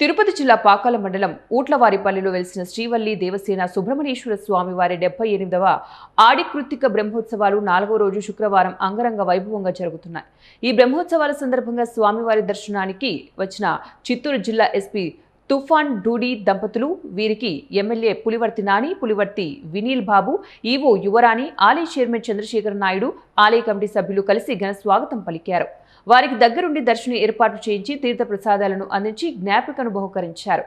తిరుపతి జిల్లా పాకాల మండలం ఊట్లవారిపల్లిలో వెలిసిన శ్రీవల్లి దేవసేన సుబ్రహ్మణ్యేశ్వర స్వామివారి 78వ ఆడికృత్తిక బ్రహ్మోత్సవాలు 4వ రోజు శుక్రవారం అంగరంగ వైభవంగా జరుగుతున్నాయి. ఈ బ్రహ్మోత్సవాల సందర్భంగా స్వామివారి దర్శనానికి వచ్చిన చిత్తూరు జిల్లా ఎస్పీ తుఫాన్ డూడి దంపతులు, వీరికి ఎమ్మెల్యే పులివర్తి నాని, పులివర్తి వినీల్ బాబు, ఈవో యువరాణి, ఆలయ చైర్మన్ చంద్రశేఖర్ నాయుడు, ఆలయ కమిటీ సభ్యులు కలిసి ఘన స్వాగతం పలికారు. వారికి దగ్గరుండి దర్శనం ఏర్పాటు చేయించి తీర్థ ప్రసాదాలను అందించి జ్ఞాపికను బహుకరించారు.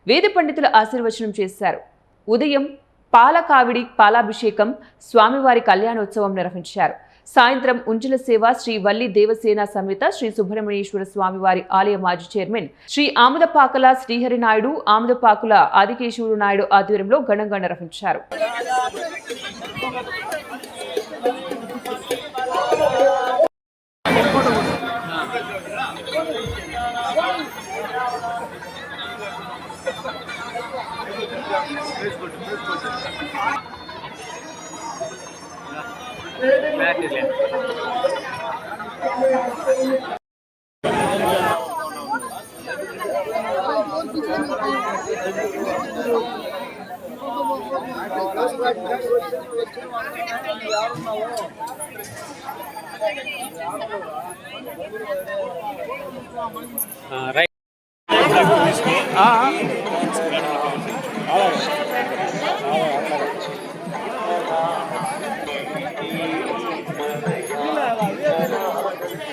వేద పండితుల ఆశీర్వచనం చేశారు. ఉదయం పాలకావిడి పాలాభిషేకం, స్వామివారి కళ్యాణోత్సవం నిర్వహించారు. సాయంత్రం ఉంజల సేవ శ్రీ వల్లి దేవసేన సమేత శ్రీ సుబ్రహ్మణ్యేశ్వర స్వామివారి ఆలయ మాజీ చైర్మన్ శ్రీ ఆముదపాకల శ్రీహరి నాయుడు, ఆముదపాకుల ఆదికేశవుడు నాయుడు ఆధ్వర్యంలో ఘనంగా నిర్వహించారు. Right.